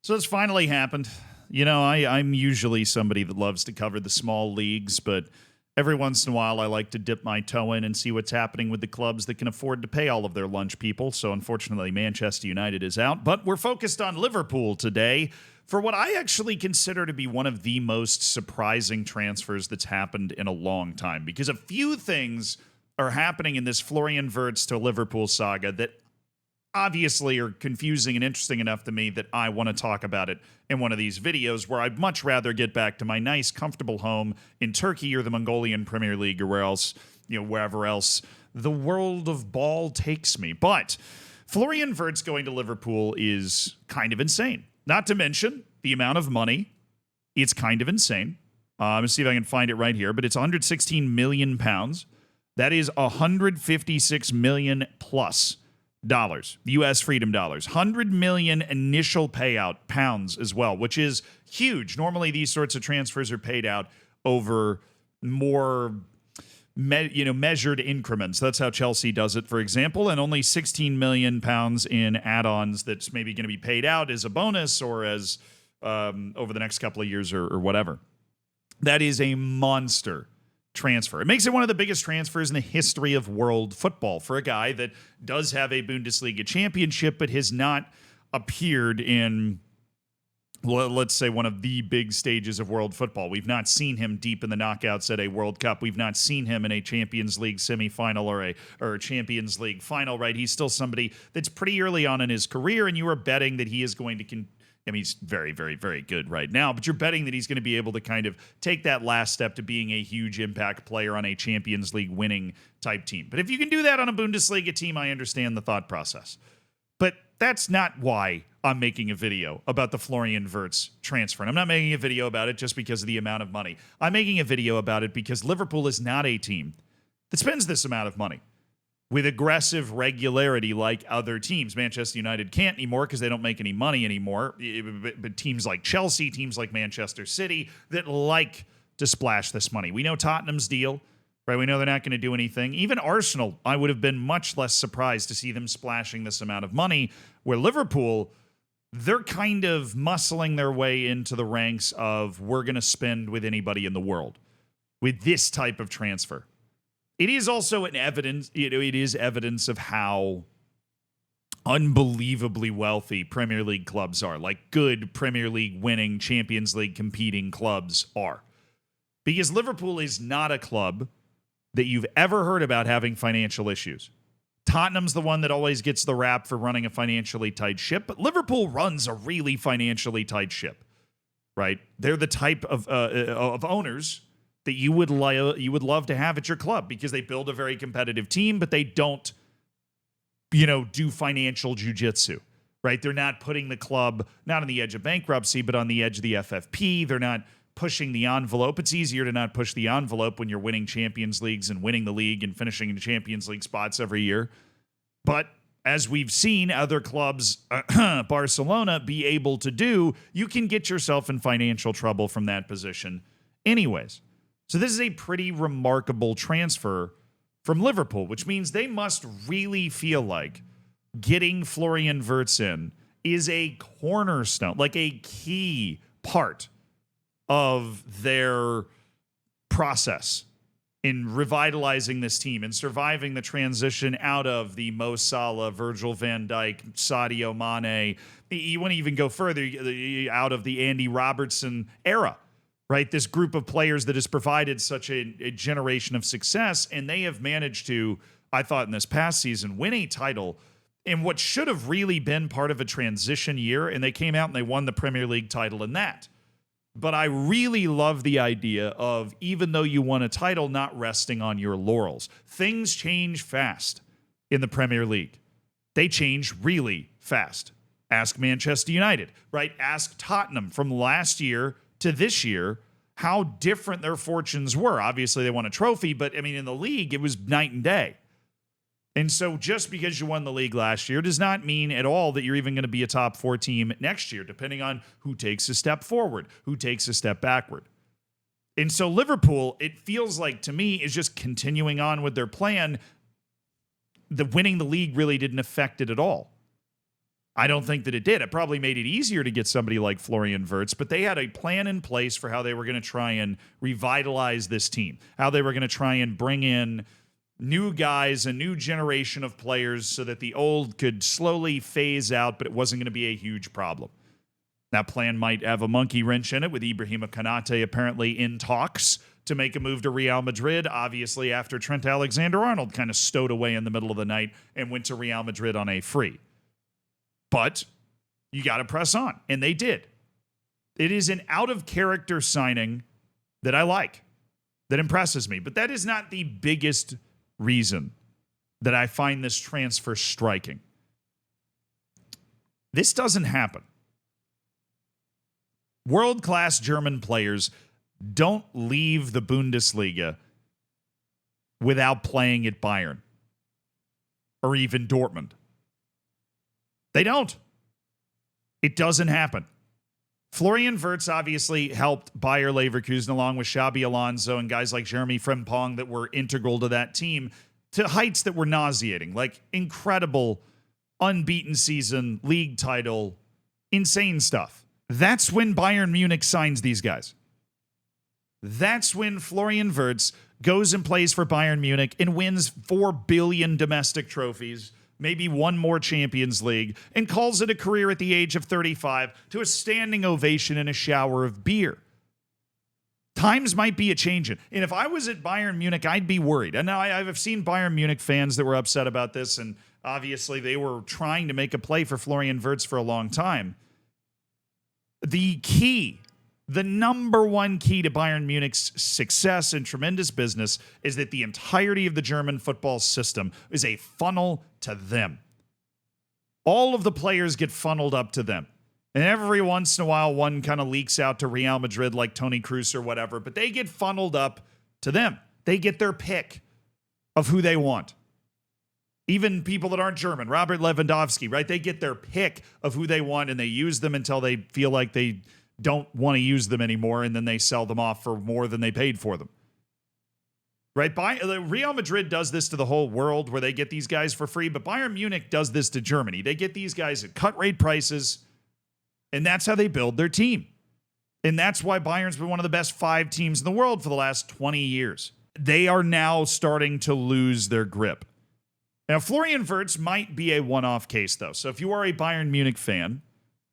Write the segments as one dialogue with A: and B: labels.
A: So it's finally happened. You know, I'm usually somebody that loves to cover the small leagues, but every once in a while I like to dip my toe in and see what's happening with the clubs that can afford to pay all of their lunch people. So unfortunately, Manchester United is out, but we're focused on Liverpool today for what I actually consider to be one of the most surprising transfers that's happened in a long time, because a few things are happening in this Florian Wirtz to Liverpool saga that obviously are confusing and interesting enough to me that I want to talk about it in one of these videos, where I'd much rather get back to my nice, comfortable home in Turkey or the Mongolian Premier League or wherever else the world of ball takes me. But Florian Wirtz going to Liverpool is kind of insane. Not to mention the amount of money. It's kind of insane. Let me see if I can find it right here, but it's 116 million pounds. That is 156 million plus dollars, U.S. freedom dollars. 100 million initial payout pounds as well, which is huge. Normally, these sorts of transfers are paid out over more measured increments. That's how Chelsea does it, for example, and only 16 million pounds in add-ons that's maybe going to be paid out as a bonus or as over the next couple of years or whatever. That is a monster transfer. It makes it one of the biggest transfers in the history of world football for a guy that does have a Bundesliga championship but has not appeared in, let's say, one of the big stages of world football. We've not seen him deep in the knockouts at a World Cup. We've not seen him in a Champions League semifinal or a Champions League final, right? He's still somebody that's pretty early on in his career, and you are betting that he is going to he's very, very, very good right now, but you're betting that he's going to be able to kind of take that last step to being a huge impact player on a Champions League winning type team. But if you can do that on a Bundesliga team, I understand the thought process. But that's not why I'm making a video about the Florian Wirtz transfer. And I'm not making a video about it just because of the amount of money. I'm making a video about it because Liverpool is not a team that spends this amount of money with aggressive regularity like other teams. Manchester United can't anymore because they don't make any money anymore. But teams like Chelsea, teams like Manchester City that like to splash this money. We know Tottenham's deal, right? We know they're not going to do anything. Even Arsenal, I would have been much less surprised to see them splashing this amount of money, where Liverpool, they're kind of muscling their way into the ranks of we're going to spend with anybody in the world with this type of transfer. It is also it is evidence of how unbelievably wealthy Premier League clubs are, like good Premier League winning, Champions League competing clubs are. Because Liverpool is not a club that you've ever heard about having financial issues. Tottenham's the one that always gets the rap for running a financially tight ship, but Liverpool runs a really financially tight ship, right? They're the type of owners that you would love to have at your club, because they build a very competitive team, but they don't, do financial jujitsu, right? They're not putting the club not on the edge of bankruptcy, but on the edge of the FFP. They're not pushing the envelope. It's easier to not push the envelope when you're winning Champions Leagues and winning the league and finishing in Champions League spots every year. But as we've seen other clubs, Barcelona, be able to do, you can get yourself in financial trouble from that position anyways. So this is a pretty remarkable transfer from Liverpool, which means they must really feel like getting Florian Wirtz in is a cornerstone, like a key part of their process in revitalizing this team and surviving the transition out of the Mo Salah, Virgil van Dijk, Sadio Mane. You want to even go further, out of the Andy Robertson era. Right, this group of players that has provided such a generation of success, and they have managed to, I thought in this past season, win a title in what should have really been part of a transition year, and they came out and they won the Premier League title in that. But I really love the idea of, even though you won a title, not resting on your laurels. Things change fast in the Premier League. They change really fast. Ask Manchester United, right? Ask Tottenham from last year to this year, how different their fortunes were. Obviously, they won a trophy, but in the league, it was night and day. And so just because you won the league last year does not mean at all that you're even going to be a top 4 team next year, depending on who takes a step forward, who takes a step backward. And so Liverpool, it feels like to me, is just continuing on with their plan. The winning the league really didn't affect it at all. I don't think that it did. It probably made it easier to get somebody like Florian Wirtz, but they had a plan in place for how they were going to try and revitalize this team, how they were going to try and bring in new guys, a new generation of players so that the old could slowly phase out, but it wasn't going to be a huge problem. That plan might have a monkey wrench in it with Ibrahima Konate apparently in talks to make a move to Real Madrid, obviously after Trent Alexander-Arnold kind of stowed away in the middle of the night and went to Real Madrid on a free. But you got to press on, and they did. It is an out-of-character signing that I like, that impresses me. But that is not the biggest reason that I find this transfer striking. This doesn't happen. World-class German players don't leave the Bundesliga without playing at Bayern or even Dortmund. They don't. It doesn't happen. Florian Wirtz obviously helped Bayer Leverkusen along with Xabi Alonso and guys like Jeremy Frimpong that were integral to that team to heights that were nauseating, like incredible unbeaten season, league title, insane stuff. That's when Bayern Munich signs these guys. That's when Florian Wirtz goes and plays for Bayern Munich and wins 4 billion domestic trophies, maybe one more Champions League, and calls it a career at the age of 35 to a standing ovation and a shower of beer. Times might be a-changing. And if I was at Bayern Munich, I'd be worried. And now I've seen Bayern Munich fans that were upset about this, and obviously they were trying to make a play for Florian Wirtz for a long time. The key, the number one key to Bayern Munich's success and tremendous business is that the entirety of the German football system is a funnel to them. All of the players get funneled up to them. And every once in a while, one kind of leaks out to Real Madrid like Toni Kroos or whatever, but they get funneled up to them. They get their pick of who they want. Even people that aren't German, Robert Lewandowski, right? They get their pick of who they want and they use them until they feel like they don't want to use them anymore, and then they sell them off for more than they paid for them. Right? Real Madrid does this to the whole world where they get these guys for free, but Bayern Munich does this to Germany. They get these guys at cut rate prices, and that's how they build their team. And that's why Bayern's been one of the best 5 teams in the world for the last 20 years. They are now starting to lose their grip. Now, Florian Wirtz might be a one-off case, though. So if you are a Bayern Munich fan,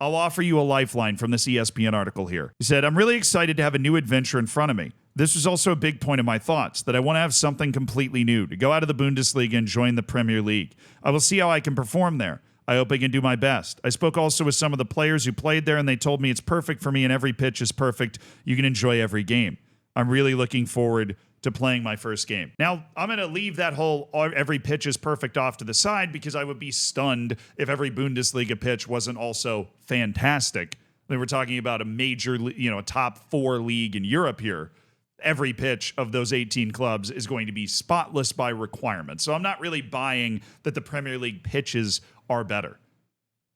A: I'll offer you a lifeline from this ESPN article here. He said, I'm really excited to have a new adventure in front of me. This was also a big point of my thoughts, that I want to have something completely new, to go out of the Bundesliga and join the Premier League. I will see how I can perform there. I hope I can do my best. I spoke also with some of the players who played there, and they told me it's perfect for me and every pitch is perfect. You can enjoy every game. I'm really looking forward to playing my first game. Now, I'm going to leave that whole every pitch is perfect off to the side because I would be stunned if every Bundesliga pitch wasn't also fantastic. I mean, we're talking about a major, a top 4 league in Europe here. Every pitch of those 18 clubs is going to be spotless by requirement. So I'm not really buying that the Premier League pitches are better.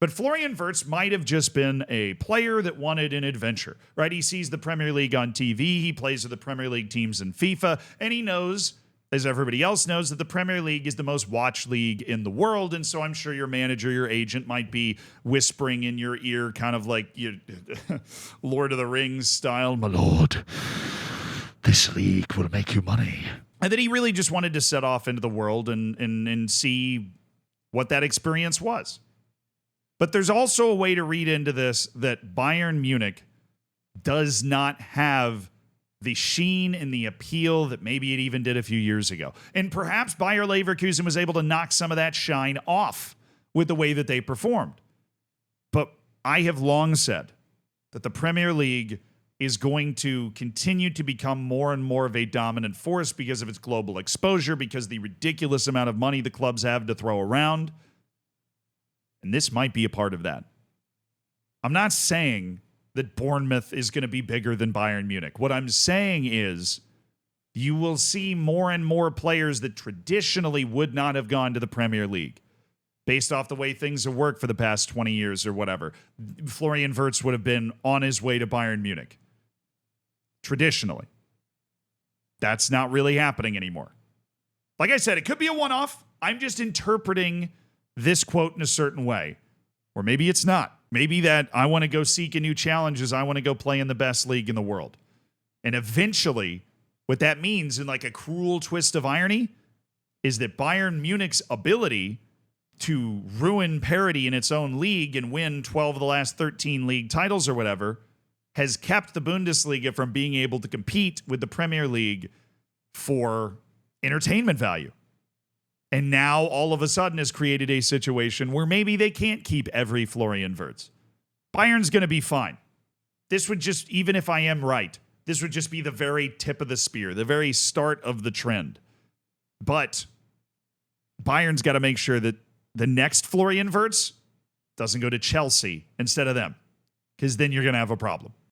A: But Florian Wirtz might have just been a player that wanted an adventure, right? He sees the Premier League on TV. He plays with the Premier League teams in FIFA, and he knows, as everybody else knows, that the Premier League is the most watched league in the world. And so I'm sure your manager, your agent might be whispering in your ear, kind of like Lord of the Rings style, my lord, this league will make you money. And then he really just wanted to set off into the world and see what that experience was. But there's also a way to read into this that Bayern Munich does not have the sheen and the appeal that maybe it even did a few years ago. And perhaps Bayer Leverkusen was able to knock some of that shine off with the way that they performed. But I have long said that the Premier League is going to continue to become more and more of a dominant force because of its global exposure, because the ridiculous amount of money the clubs have to throw around. And this might be a part of that. I'm not saying that Bournemouth is going to be bigger than Bayern Munich. What I'm saying is you will see more and more players that traditionally would not have gone to the Premier League based off the way things have worked for the past 20 years or whatever. Florian Wirtz would have been on his way to Bayern Munich. Traditionally. That's not really happening anymore. Like I said, it could be a one-off. I'm just interpreting this quote in a certain way. Or maybe it's not. Maybe that I want to go seek a new challenge is I want to go play in the best league in the world. And eventually, what that means in like a cruel twist of irony is that Bayern Munich's ability to ruin parity in its own league and win 12 of the last 13 league titles or whatever has kept the Bundesliga from being able to compete with the Premier League for entertainment value. And now all of a sudden has created a situation where maybe they can't keep every Florian Wirtz. Bayern's going to be fine. This would just, even if I am right, this would just be the very tip of the spear, the very start of the trend. But Bayern's got to make sure that the next Florian Wirtz doesn't go to Chelsea instead of them, because then you're going to have a problem.